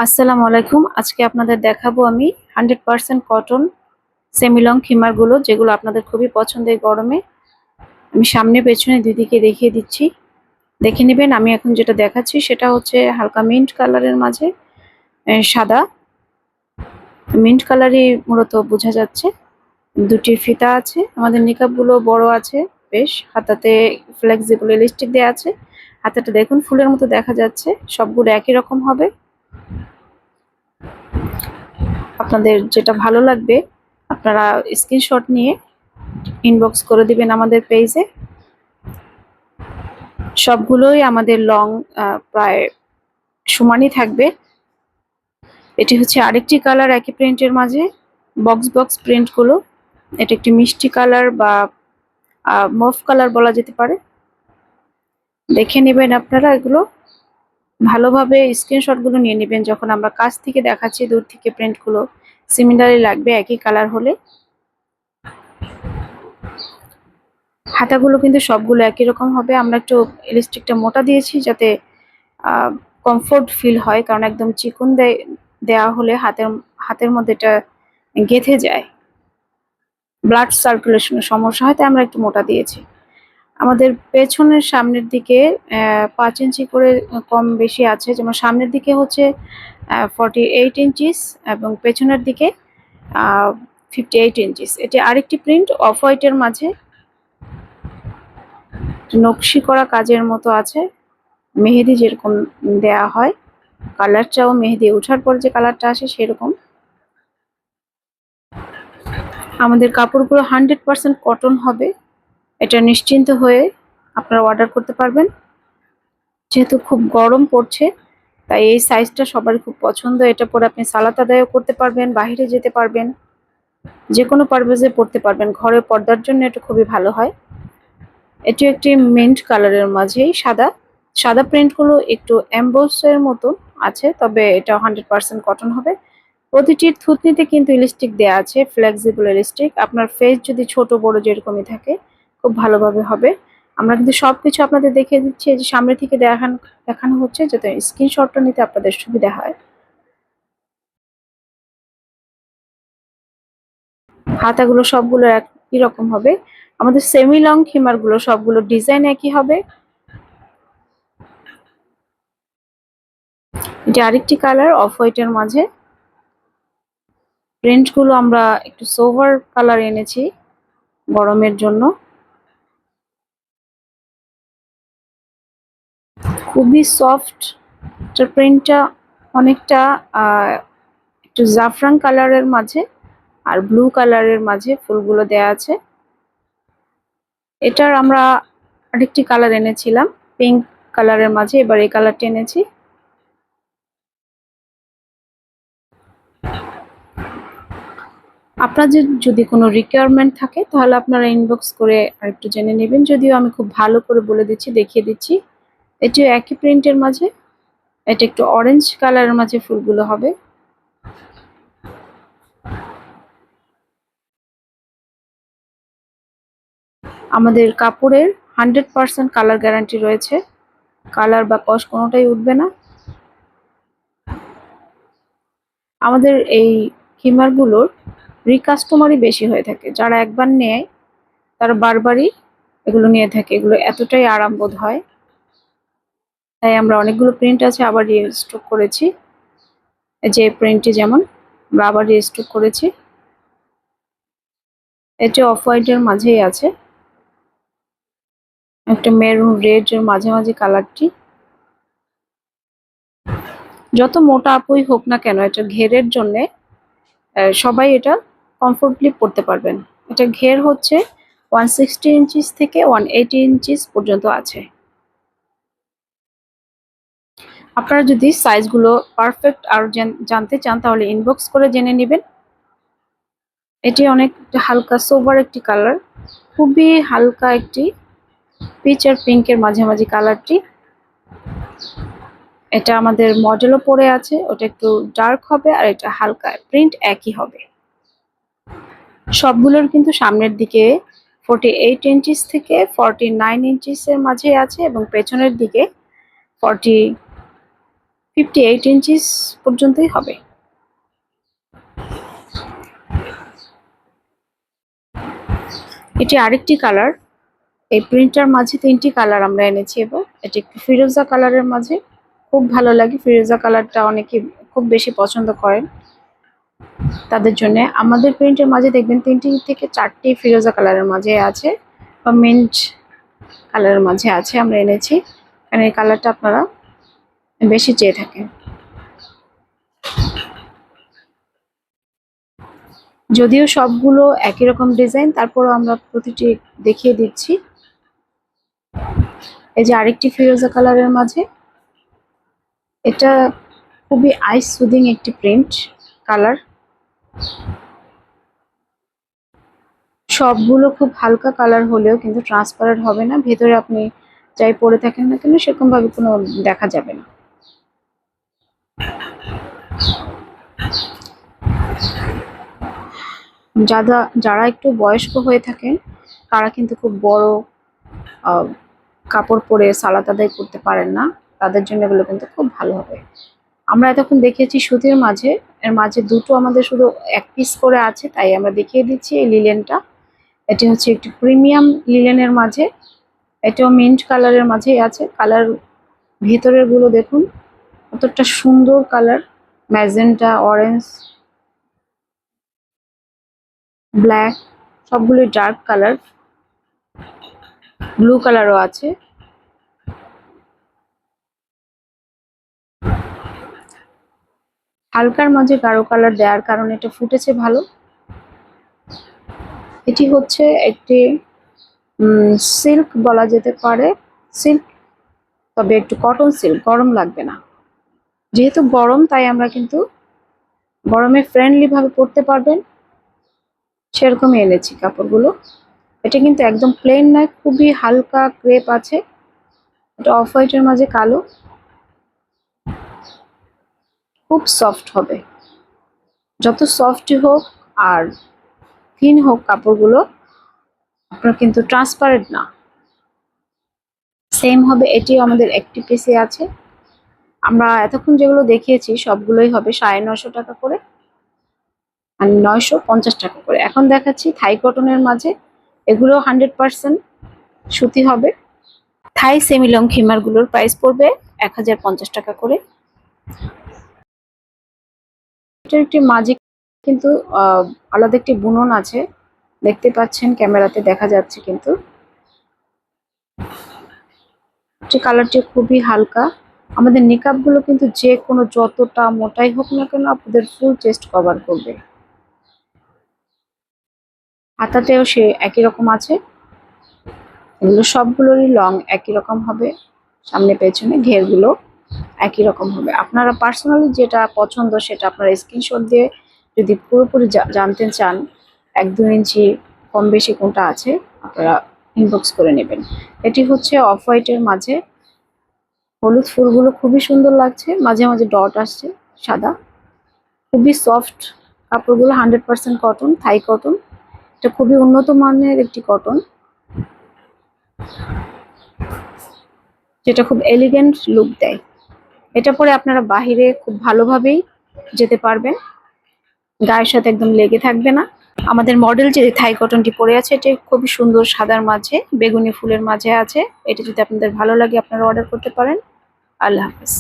আসসালামু আলাইকুম। আজকে আপনাদের দেখাবো আমি 100% কটন সেমি লং খিমার গুলো, যেগুলো আপনাদের খুবই পছন্দের গরমে। আমি সামনে পেছনে দুই দিকে দেখিয়ে দিচ্ছি, দেখে নেবেন। আমি এখন যেটা দেখাচ্ছি সেটা হচ্ছে হালকা মিন্ট কালারের মাঝে সাদা। মিন্ট কালারই মূলত বোঝা যাচ্ছে। দুটি ফিতা আছে, আমাদের নিকাব গুলো বড় আছে বেশ। হাতাতে ফ্লেক্সিবল ইলাস্টিক দেওয়া আছে। হাতাটা দেখুন ফুলের মতো দেখা যাচ্ছে। সবগুলো একই রকম হবে। আপনাদের যেটা ভালো লাগবে আপনারা স্ক্রিনশট নিয়ে ইনবক্স করে দিবেন আমাদের পেজে। সবগুলোই আমাদের লং প্রায় সমানই থাকবে। এটি হচ্ছে আরেকটি কালার একই প্রিন্টের মাঝে, বক্স বক্স প্রিন্টগুলো। এটা একটি মিষ্টি কালার বা মফ কালার বলা যেতে পারে। দেখে নেবেন আপনারা এগুলো ভালোভাবে, স্ক্রিনশটগুলো নিয়ে নেবেন। যখন আমরা কাছ থেকে দেখাচ্ছি, দূর থেকে প্রিন্টগুলো সিমিলারলি লাগবে একই কালার হলে। হাতাগুলো কিন্তু সবগুলো একই রকম হবে। আমরা একটু ইলাস্টিকটা মোটা দিয়েছি যাতে কমফোর্ট ফিল হয়, কারণ একদম চিকন দেওয়া হলে হাতের মধ্যে এটা গেঁথে যায়, ব্লাড সার্কুলেশনের সমস্যা হয়, তাই আমরা একটু মোটা দিয়েছি। আমাদের পেছনের সামনের দিকে 5 ইঞ্চি করে কম বেশি আছে। যেমন সামনের দিকে হচ্ছে 48 ইঞ্চিস এবং পেছনের দিকে 58 ইঞ্চিস। এটি আরেকটি প্রিন্ট অফ হোয়াইটের মাঝে নকশি করা কাজের মতো আছে, মেহেদি যেরকম দেয়া হয়, কালারটাও মেহেদি ওঠার পর যে কালারটা আসে সেরকম। আমাদের কাপড়গুলো 100% কটন হবে, এটা নিশ্চিন্ত হয়ে আপনারা অর্ডার করতে পারবেন। যেহেতু খুব গরম পড়ছে তাই এই সাইজটা সবারই খুব পছন্দ। এটা পরে আপনি সালাত আদায়ও করতে পারবেন, বাইরে যেতে পারবেন, যে কোনো পারপাজে পরতে পারবেন। ঘরে পর্দার জন্য এটা খুবই ভালো হয়। এটি একটি মিন্ট কালারের মাঝেই সাদা সাদা প্রিন্টগুলো একটু এমবোসের মতো আছে, তবে এটা 100% কটন হবে। প্রতিটির থুতনিতে কিন্তু ইলাস্টিক দেয়া আছে, ফ্লেক্সিবল ইলাস্টিক। আপনার ফেস যদি ছোট বড় যেরকমই থাকে খুব ভালোভাবে হবে। আমরা কিন্তু সবকিছু আপনাদের দেখিয়ে দিচ্ছি, এই যে সামনে থেকে দেখানো হচ্ছে, যাতে স্ক্রিনশটটা নিতে আপনাদের সুবিধা হয়। হাতাগুলো সবগুলো একই রকম হবে। আমাদের সেমি লং খিমার গুলো সবগুলো ডিজাইন একই হবে। এটা আরেকটি কালার অফ হোয়াইটের মাঝে। প্রিন্ট গুলো আমরা একটু সোভার কালার এনেছি গরমের জন্য। খুবই সফট প্রিন্টটা, অনেকটা একটু জাফরান কালারের মাঝে আর ব্লু কালারের মাঝে ফুলগুলো দেয়া আছে। এটার আমরা আরেকটি কালার এনেছিলাম পিঙ্ক কালারের মাঝে, এবার এই কালারটা এনেছি। আপনাদের যদি কোনো রিকোয়ারমেন্ট থাকে তাহলে আপনারা ইনবক্স করে আরেকটু জেনে নেবেন। যদিও আমি খুব ভালো করে বলে দিচ্ছি, দেখিয়ে দিচ্ছি। এটিও একই প্রিন্টের মাঝে, এটা একটু অরেঞ্জ কালারের মাঝে ফুলগুলো হবে। আমাদের কাপড়ের 100% কালার গ্যারান্টি রয়েছে, কালার বা কস কোনোটাই উঠবে না। আমাদের এই খিমারগুলোর রিকাস্টমারই বেশি হয়ে থাকে, যারা একবার নেয় তারা বারবারই এগুলো নিয়ে থাকে। এগুলো এতটাই আরামবোধ হয়, তাই আমরা অনেকগুলো প্রিন্ট আছে আবার রিস্টক করেছি। যে প্রিন্টটি যেমন আমরা আবার রিস্টক করেছি। এটা অফ হোয়াইটের মাঝেই আছে, একটা মেরুন রেড এর মাঝামাঝি কালারটি। যত মোটা আপুই হোক না কেন, এটা ঘেরের জন্য সবাই এটা কমফোর্টলি পরতে পারবেন। এটা ঘের হচ্ছে 160 ইঞ্চিস থেকে 180 ইঞ্চিস পর্যন্ত আছে। আপনারা যদি সাইজগুলো পারফেক্ট আর জানতে চান তাহলে ইনবক্স করে জেনে নেবেন। এটি অনেক হালকা সোবার একটি কালার, খুবই হালকা একটি পিচ আর পিঙ্কের মাঝামাঝি কালারটি। এটা আমাদের মডেলও পরে আছে, ওটা একটু ডার্ক হবে আর এটা হালকা, প্রিন্ট একই হবে। সবগুলোর কিন্তু সামনের দিকে 48 ইঞ্চিস থেকে 49 ইঞ্চিসের মাঝে আছে এবং পেছনের দিকে 58 ইঞ্চিস পর্যন্তই হবে। এটি আরেকটি কালার। এই প্রিন্টটার মাঝে 3টি কালার আমরা এনেছি এবার। এটি একটু ফিরোজা কালারের মাঝে, খুব ভালো লাগে। ফিরোজা কালারটা অনেকে খুব বেশি পছন্দ করেন, তাদের জন্য আমাদের প্রিন্টের মাঝে দেখবেন 3টি থেকে 4টি ফিরোজা কালারের মাঝে আছে বা মিন্ট কালারের মাঝে আছে, আমরা এনেছি কারণ এই কালারটা আপনারা বেশি চেয়ে থাকেন। যদিও সবগুলো একই রকম ডিজাইন, তারপরও আমরা প্রতিটি দেখিয়ে দিচ্ছি। এই যে আরেকটি ফিরোজা কালারের মাঝে, এটা খুবই আইস সুদিং একটি প্রিন্ট কালার। সবগুলো খুব হালকা কালার হলেও কিন্তু ট্রান্সপারেন্ট হবে না, ভেতরে আপনি যাই পরে থাকেন না কেন সেরকম ভাবে কোনো দেখা যাবে না। যারা একটু বয়স্ক হয়ে থাকেন তারা কিন্তু খুব বড় কাপড় পরে সালাত আদায় করতে পারেন না, তাদের জন্য এগুলো কিন্তু খুব ভালো হবে। আমরা এতক্ষণ দেখিয়েছি সুতির মাঝে, এর মাঝে দুটো আমাদের শুধু এক পিস করে আছে, তাই আমরা দেখিয়ে দিচ্ছি এই লিলেনটা। এটি হচ্ছে একটি প্রিমিয়াম লিলেনের মাঝে, এটাও মিন্ট কালারের মাঝেই আছে। কালার ভেতরের গুলো দেখুন কতটা সুন্দর কালার, ম্যাজেন্টা, অরেঞ্জ, ব্ল্যাক, সবগুলো ডার্ক কালার, ব্লু কালারও আছে। হালকার মাঝে গাঢ় কালার দেওয়ার কারণে এটা ফুটেছে ভালো। এটি হচ্ছে একটি সিল্ক বলা যেতে পারে, সিল্ক, তবে একটু কটন সিল্ক, গরম লাগবে না। যেহেতু গরম তাই আমরা কিন্তু গরমে ফ্রেন্ডলি ভাবে পরতে পারবেন সেরকমই এনেছি কাপড়গুলো। এটা কিন্তু একদম প্লেন নয়, খুবই হালকা ক্রেপ আছে, এটা অফ হোয়াইটের মাঝে কালো, খুব সফট হবে। যত সফটই হোক আর থিন হোক কাপড়গুলো, আপনার কিন্তু ট্রান্সপারেন্ট না, সেম হবে। এটিও আমাদের একটি পিসে আছে। আমরা এতক্ষণ যেগুলো দেখিয়েছি সবগুলোই হবে 950 টাকা করে আর 950 টাকা করে। এখন দেখাচ্ছি থাই কটনের মাঝে, এগুলো 100% সুতি হবে। থাই সেমি লং খিমারগুলোর প্রাইস পড়বে 1050 টাকা করে। এটার একটি মাঝে কিন্তু আলাদা একটি বুনন আছে, দেখতে পাচ্ছেন ক্যামেরাতে দেখা যাচ্ছে, কিন্তু কালারটি খুবই হালকা। আমাদের নিকাব গুলো কিন্তু যে কোনো যতটা মোটাই হোক না কেন আপনাদের ফুল চেস্ট কভার করবে। হাতাতেও সে একই রকম আছে, এগুলো সবগুলোরই লং একই রকম হবে, সামনে পেছনে ঘেরগুলো একই রকম হবে। আপনারা পার্সোনালি যেটা পছন্দ সেটা আপনারা স্ক্রিনশট দিয়ে যদি পুরোপুরি জানতে চান 1-2 ইঞ্চি কম বেশি কোনটা আছে আপনারা ইনবক্স করে নেবেন। এটি হচ্ছে অফ হোয়াইটের মাঝে, হলুদ ফুলগুলো খুবই সুন্দর লাগছে, মাঝে মাঝে ডট আসছে সাদা, খুবই সফট কাপড়গুলো, 100% কটন, থাই কটন। এটা খুবই উন্নত মানের একটি কটন, যেটা খুব এলিগেন্ট লুক দেয়। এটা পরে আপনারা বাহিরে খুব ভালোভাবেই যেতে পারবেন, গায়ের সাথে একদম লেগে থাকবে না। আমাদের মডেল যে থাই কটনটি পরে আছে এটি খুবই সুন্দর, সাদার মাঝে বেগুনি ফুলের মাঝে আছে। এটা যদি আপনাদের ভালো লাগে আপনারা অর্ডার করতে পারেন। আল্লাহ হাফেজ।